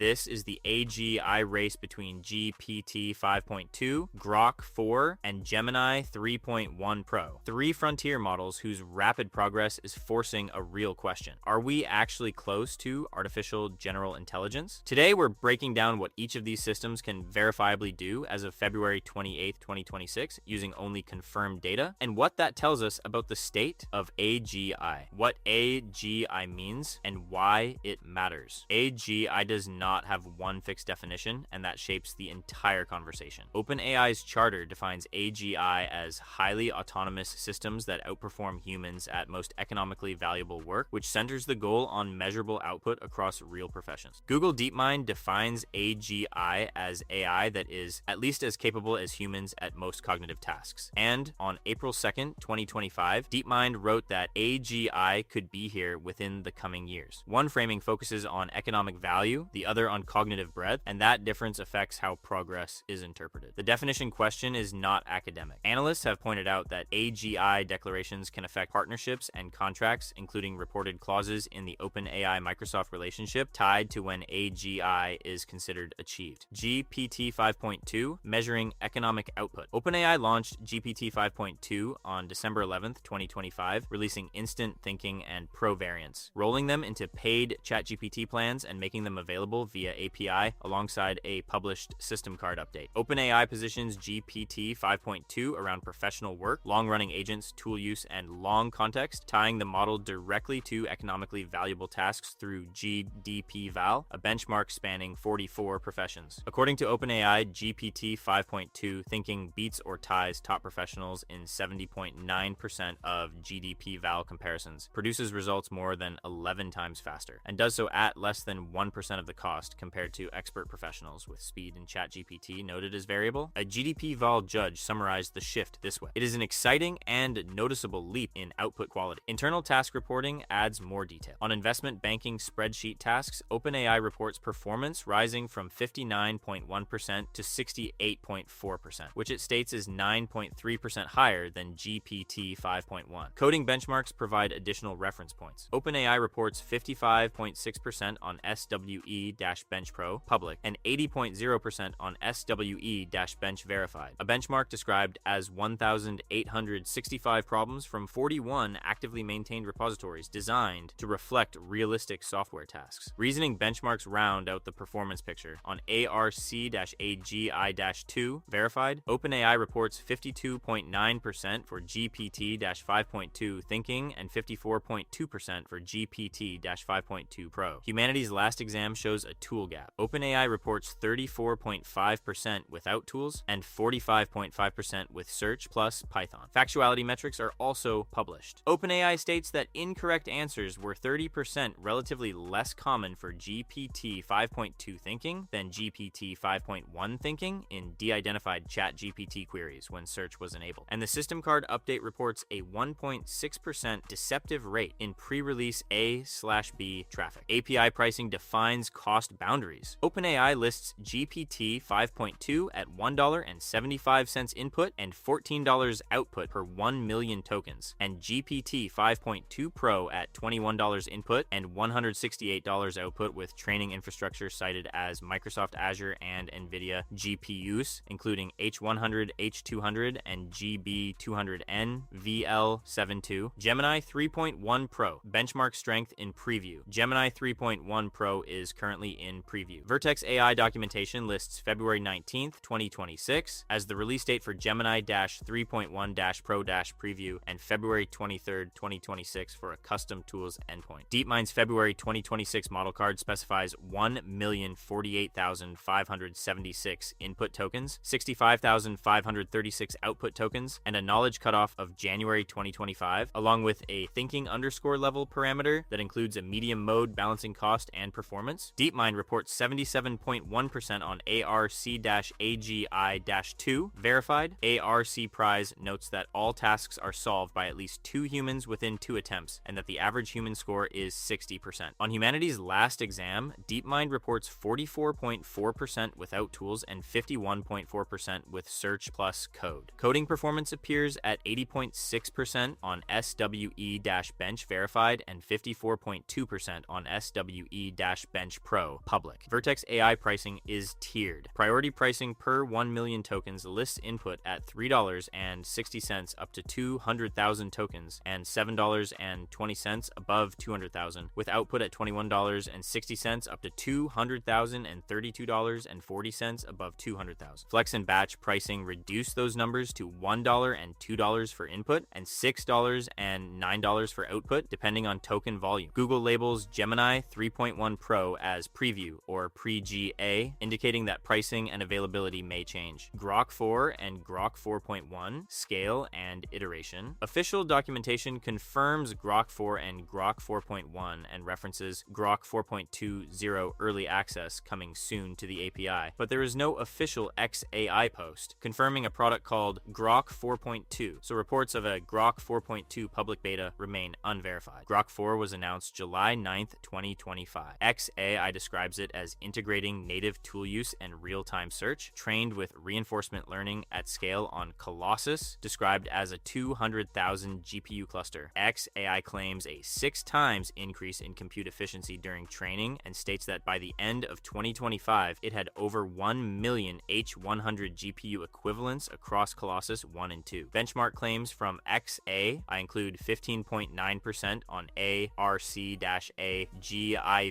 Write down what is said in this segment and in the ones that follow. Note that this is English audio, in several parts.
This is the AGI race between GPT 5.2, Grok 4, and Gemini 3.1 Pro. Three frontier models whose rapid progress is forcing a real question. Are we actually close to artificial general intelligence? Today, we're breaking down what each of these systems can verifiably do as of February 28, 2026, using only confirmed data, and what that tells us about the state of AGI, what AGI means, and why it matters. AGI does not have one fixed definition, and that shapes the entire conversation. OpenAI's charter defines AGI as highly autonomous systems that outperform humans at most economically valuable work, which centers the goal on measurable output across real professions. Google DeepMind defines AGI as AI that is at least as capable as humans at most cognitive tasks. And on April 2nd, 2025, DeepMind wrote that AGI could be here within the coming years. One framing focuses on economic value, the other on cognitive breadth, and that difference affects how progress is interpreted. The definition question is not academic. Analysts have pointed out that AGI declarations can affect partnerships and contracts, including reported clauses in the OpenAI-Microsoft relationship tied to when AGI is considered achieved. GPT 5.2, measuring economic output. OpenAI launched GPT 5.2 on December 11th, 2025, releasing instant thinking and pro variants, rolling them into paid ChatGPT plans and making them available via API alongside a published system card update. OpenAI positions GPT 5.2 around professional work, long-running agents, tool use, and long context, tying the model directly to economically valuable tasks through GDPval, a benchmark spanning 44 professions. According to OpenAI, GPT 5.2 thinking beats or ties top professionals in 70.9% of GDPval comparisons, produces results more than 11 times faster, and does so at less than 1% of the cost compared to expert professionals, with speed in ChatGPT noted as variable. A GDPval judge summarized the shift this way: "It is an exciting and noticeable leap in output quality." Internal task reporting adds more detail. On investment banking spreadsheet tasks, OpenAI reports performance rising from 59.1% to 68.4%, which it states is 9.3% higher than GPT 5.1. Coding benchmarks provide additional reference points. OpenAI reports 55.6% on SWE-Bench Pro public and 80.0% on SWE-Bench verified, a benchmark described as 1,865 problems from 41 actively maintained repositories designed to reflect realistic software tasks. Reasoning benchmarks round out the performance picture. On ARC-AGI-2 verified, OpenAI reports 52.9% for GPT-5.2 thinking and 54.2% for GPT-5.2 Pro. Humanity's last exam shows a tool gap. OpenAI reports 34.5% without tools and 45.5% with search plus Python. Factuality metrics are also published. OpenAI states that incorrect answers were 30% relatively less common for GPT 5.2 thinking than GPT 5.1 thinking in de-identified ChatGPT queries when search was enabled. And the system card update reports a 1.6% deceptive rate in pre-release A/B traffic. API pricing defines cost boundaries. OpenAI lists GPT 5.2 at $1.75 input and $14 output per 1 million tokens, and GPT 5.2 Pro at $21 input and $168 output with training infrastructure cited as Microsoft Azure and NVIDIA GPUs, including H100, H200, and GB200N VL72. Gemini 3.1 Pro, benchmark strength in preview. Gemini 3.1 Pro is currently in preview. Vertex AI documentation lists February 19th, 2026 as the release date for Gemini-3.1-Pro preview and February 23rd, 2026 for a custom tools endpoint. DeepMind's February 2026 model card specifies 1,048,576 input tokens, 65,536 output tokens, and a knowledge cutoff of January 2025, along with a thinking underscore level parameter that includes a medium mode balancing cost and performance. DeepMind reports 77.1% on ARC-AGI-2 verified. ARC Prize notes that all tasks are solved by at least 2 humans within 2 attempts, and that the average human score is 60%. On humanity's last exam, DeepMind reports 44.4% without tools and 51.4% with search plus code. Coding performance appears at 80.6% on SWE-Bench verified and 54.2% on SWE-Bench Pro, Pro public. Vertex AI pricing is tiered. Priority pricing per 1 million tokens lists input at $3.60 up to 200,000 tokens and $7.20 above 200,000, with output at $21.60 up to 200,000 and $32.40 above 200,000. Flex and batch pricing reduce those numbers to $1 and $2 for input and $6 and $9 for output, depending on token volume. Google labels Gemini 3.1 Pro as preview or pre-GA, indicating that pricing and availability may change. Grok 4 and Grok 4.1 scale and iteration. Official documentation confirms Grok 4 and Grok 4.1 and references Grok 4.20 early access coming soon to the API, but there is no official XAI post confirming a product called Grok 4.2, so reports of a Grok 4.2 public beta remain unverified. Grok 4 was announced July 9th, 2025. XAI describes it as integrating native tool use and real-time search, trained with reinforcement learning at scale on Colossus, described as a 200,000 GPU cluster. XAI claims a 6 times increase in compute efficiency during training and states that by the end of 2025, it had over 1 million H100 GPU equivalents across Colossus 1 and 2. Benchmark claims from XAI include 15.9% on ARC-AGI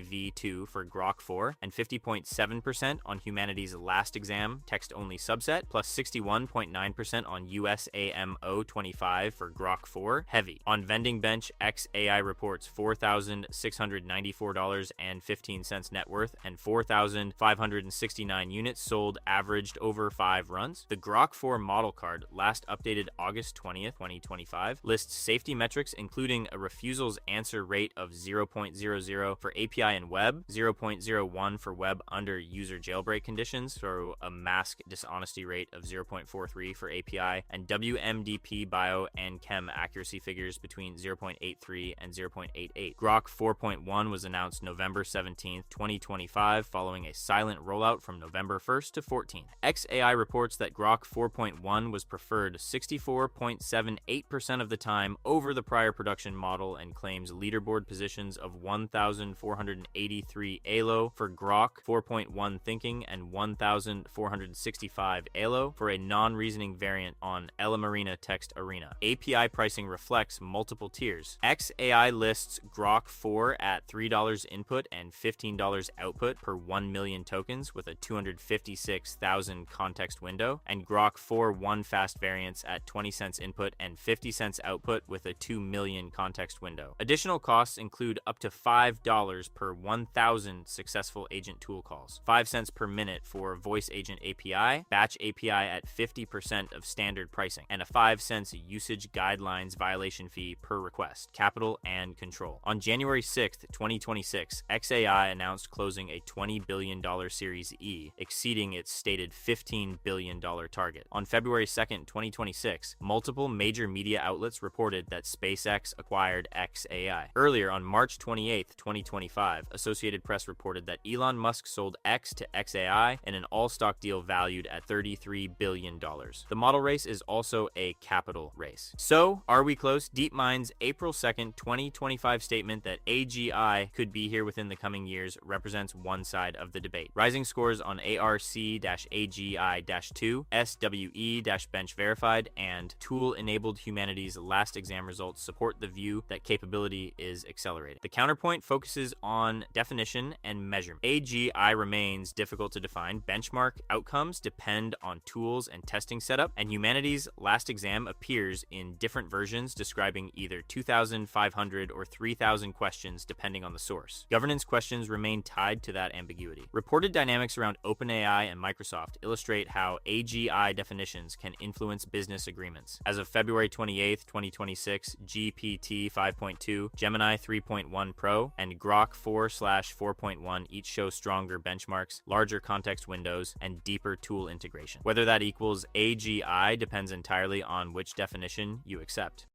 v2 for Grok 4 and 50.7% on Humanities Last Exam text-only subset, plus 61.9% on USAMO 25 for Grok 4 heavy. On Vending Bench, XAI reports $4,694.15 net worth and 4,569 units sold averaged over 5 runs. The Grok 4 model card, last updated August 20th, 2025, lists safety metrics including a refusals answer rate of 0.00 for API and web, 0.01 for web under user jailbreak conditions, so a mask dishonesty rate of 0.43 for API, and WMDP bio and chem accuracy figures between 0.83 and 0.88. Grok 4.1 was announced November 17th, 2025, following a silent rollout from November 1st to 14th. XAI reports that Grok 4.1 was preferred 64.78% of the time over the prior production model and claims leaderboard positions of 1,483 ALO for Grok 4.1 thinking and 1,465 ALO for a non-reasoning variant on Ella Marina Text Arena. API pricing reflects multiple tiers. XAI lists Grok 4 at $3 input and $15 output per 1 million tokens with a 256,000 context window, and Grok 4 1 fast variants at 20 cents input and 50 cents output with a 2 million context window. Additional costs include up to $5 per 1,000 successful agent tool calls, 5 cents per minute for voice agent API, batch API at 50% of standard pricing, and a 5 cents usage guidelines violation fee per request, capital and control. On January 6th, 2026, XAI announced closing a $20 billion Series E, exceeding its stated $15 billion target. On February 2nd, 2026, multiple major media outlets reported that SpaceX acquired XAI. Earlier, on March 28th, 2025, Associated Press reported that Elon Musk sold X to XAI in an all-stock deal valued at $33 billion. The model race is also a capital race. So, are we close? DeepMind's April 2nd, 2025 statement that AGI could be here within the coming years represents one side of the debate. Rising scores on ARC-AGI-2, SWE-Bench verified, and tool-enabled humanities last exam results support the view that capability is accelerating. The counterpoint focuses on definition and measurement. AGI remains difficult to define. Benchmark outcomes depend on tools and testing setup, and humanities last exam appears in different versions describing either 2,500 or 3,000 questions depending on the source. Governance questions remain tied to that ambiguity. Reported dynamics around OpenAI and Microsoft illustrate how AGI definitions can influence business agreements. As of February 28th, 2026, GPT-5.2, Gemini 3.1 Pro, and Grok 4/4.1 each show stronger benchmarks, larger context windows, and deeper tool integration. Whether that equals AGI depends entirely on which definition you accept.